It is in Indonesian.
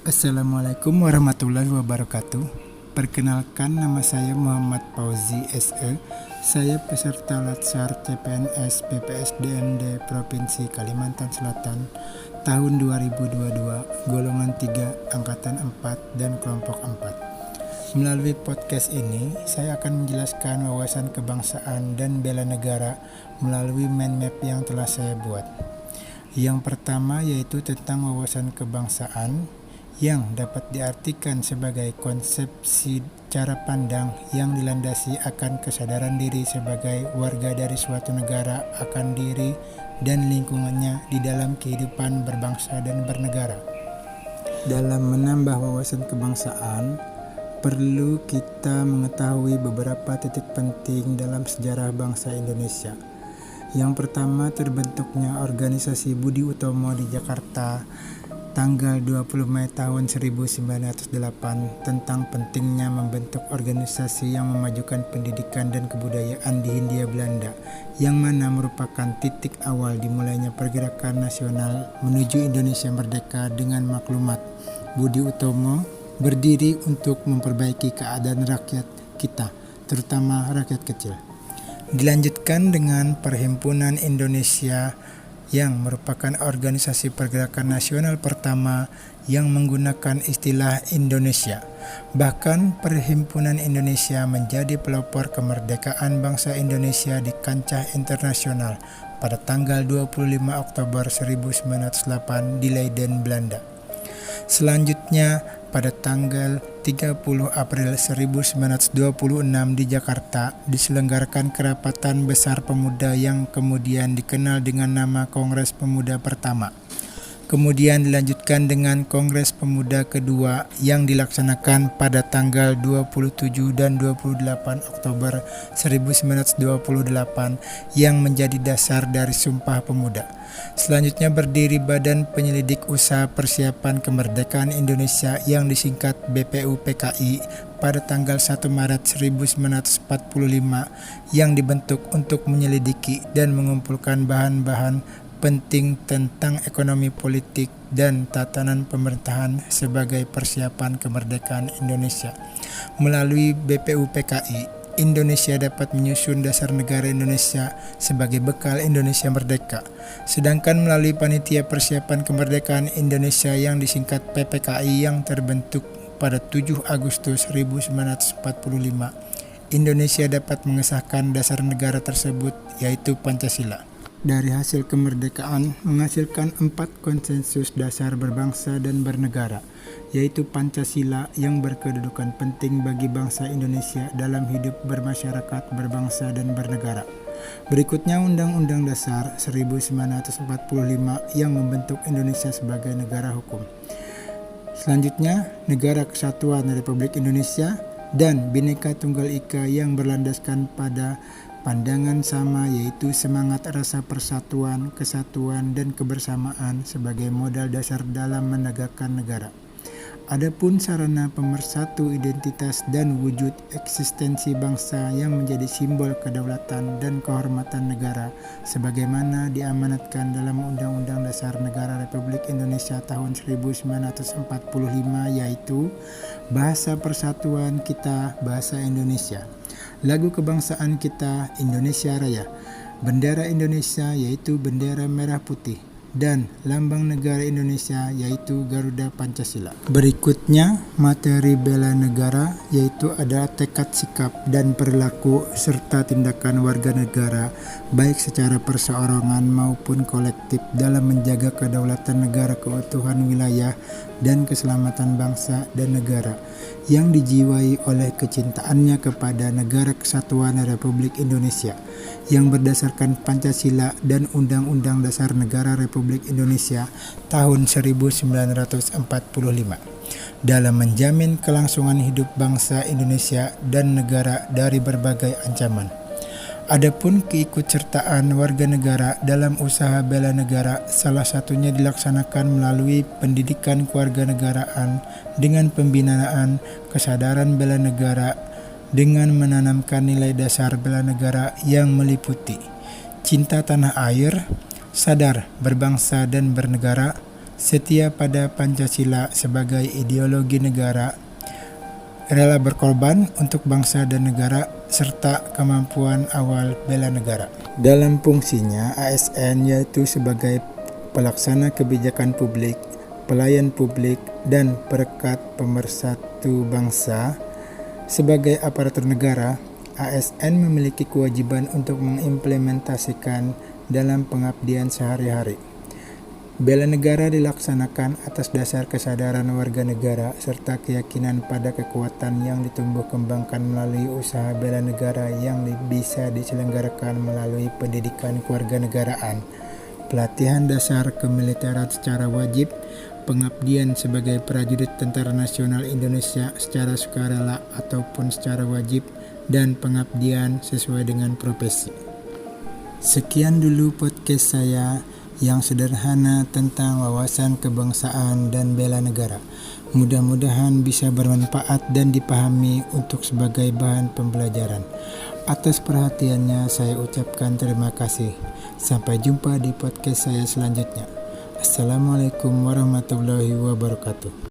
Assalamualaikum warahmatullahi wabarakatuh. Perkenalkan, nama saya Muhammad Fauzi SE. Saya peserta Latsar CPNS BPSDMD Provinsi Kalimantan Selatan tahun 2022, golongan 3, angkatan 4 dan kelompok 4. Melalui podcast ini, saya akan menjelaskan wawasan kebangsaan dan bela negara melalui mind map yang telah saya buat. Yang pertama yaitu tentang wawasan kebangsaan, yang dapat diartikan sebagai konsepsi cara pandang yang dilandasi akan kesadaran diri sebagai warga dari suatu negara akan diri dan lingkungannya di dalam kehidupan berbangsa dan bernegara. Dalam menambah wawasan kebangsaan, perlu kita mengetahui beberapa titik penting dalam sejarah bangsa Indonesia. Yang pertama, terbentuknya organisasi Budi Utomo di Jakarta tanggal 20 Mei tahun 1908 tentang pentingnya membentuk organisasi yang memajukan pendidikan dan kebudayaan di Hindia Belanda, yang mana merupakan titik awal dimulainya pergerakan nasional menuju Indonesia merdeka. Dengan maklumat, Budi Utomo berdiri untuk memperbaiki keadaan rakyat kita, terutama rakyat kecil. Dilanjutkan dengan Perhimpunan Indonesia, yang merupakan organisasi pergerakan nasional pertama yang menggunakan istilah Indonesia. Bahkan Perhimpunan Indonesia menjadi pelopor kemerdekaan bangsa Indonesia di kancah internasional pada tanggal 25 Oktober 1908 di Leiden, Belanda. Selanjutnya, pada tanggal 30 April 1926 di Jakarta diselenggarakan Kerapatan Besar Pemuda yang kemudian dikenal dengan nama Kongres Pemuda Pertama. Kemudian dilanjutkan dengan Kongres Pemuda kedua yang dilaksanakan pada tanggal 27 dan 28 Oktober 1928 yang menjadi dasar dari Sumpah Pemuda. Selanjutnya berdiri Badan Penyelidik Usaha Persiapan Kemerdekaan Indonesia yang disingkat BPUPKI pada tanggal 1 Maret 1945 yang dibentuk untuk menyelidiki dan mengumpulkan bahan-bahan penting tentang ekonomi politik dan tatanan pemerintahan sebagai persiapan kemerdekaan Indonesia. Melalui BPUPKI, Indonesia dapat menyusun dasar negara Indonesia sebagai bekal Indonesia merdeka. Sedangkan melalui Panitia Persiapan Kemerdekaan Indonesia yang disingkat PPKI yang terbentuk pada 7 Agustus 1945, Indonesia dapat mengesahkan dasar negara tersebut, yaitu Pancasila. Dari hasil kemerdekaan menghasilkan 4 konsensus dasar berbangsa dan bernegara, yaitu Pancasila yang berkedudukan penting bagi bangsa Indonesia dalam hidup bermasyarakat, berbangsa dan bernegara. Berikutnya Undang-Undang Dasar 1945 yang membentuk Indonesia sebagai negara hukum. Selanjutnya, Negara Kesatuan Republik Indonesia dan Bhinneka Tunggal Ika yang berlandaskan pada pandangan sama, yaitu semangat rasa persatuan, kesatuan, dan kebersamaan sebagai modal dasar dalam menegakkan negara. Adapun sarana pemersatu identitas dan wujud eksistensi bangsa yang menjadi simbol kedaulatan dan kehormatan negara sebagaimana diamanatkan dalam Undang-Undang Dasar Negara Republik Indonesia tahun 1945, yaitu bahasa persatuan kita, bahasa Indonesia. Lagu kebangsaan kita, Indonesia Raya. Bendera Indonesia, yaitu bendera merah putih. Dan lambang negara Indonesia, yaitu Garuda Pancasila. Berikutnya, materi bela negara, yaitu adalah tekad, sikap, dan perilaku serta tindakan warga negara, baik secara perseorangan maupun kolektif dalam menjaga kedaulatan negara, keutuhan wilayah, dan keselamatan bangsa dan negara, yang dijiwai oleh kecintaannya kepada Negara Kesatuan Republik Indonesia yang berdasarkan Pancasila dan Undang-Undang Dasar Negara Republik Indonesia tahun 1945 dalam menjamin kelangsungan hidup bangsa Indonesia dan negara dari berbagai ancaman. Adapun keikutsertaan warga negara dalam usaha bela negara salah satunya dilaksanakan melalui pendidikan kewarganegaraan dengan pembinaan kesadaran bela negara dengan menanamkan nilai dasar bela negara yang meliputi cinta tanah air, sadar berbangsa dan bernegara, setia pada Pancasila sebagai ideologi negara, rela berkorban untuk bangsa dan negara, serta kemampuan awal bela negara. Dalam fungsinya, ASN yaitu sebagai pelaksana kebijakan publik, pelayan publik, dan perekat pemersatu bangsa. Sebagai aparatur negara, ASN memiliki kewajiban untuk mengimplementasikan dalam pengabdian sehari-hari. Bela negara dilaksanakan atas dasar kesadaran warga negara serta keyakinan pada kekuatan yang ditumbuh kembangkan melalui usaha bela negara yang bisa diselenggarakan melalui pendidikan kewarganegaraan, pelatihan dasar kemiliteran secara wajib, pengabdian sebagai prajurit Tentara Nasional Indonesia secara sukarela ataupun secara wajib, dan pengabdian sesuai dengan profesi. Sekian dulu podcast saya yang sederhana tentang wawasan kebangsaan dan bela negara. Mudah-mudahan bisa bermanfaat dan dipahami untuk sebagai bahan pembelajaran. Atas perhatiannya saya ucapkan terima kasih. Sampai jumpa di podcast saya selanjutnya. Assalamualaikum warahmatullahi wabarakatuh.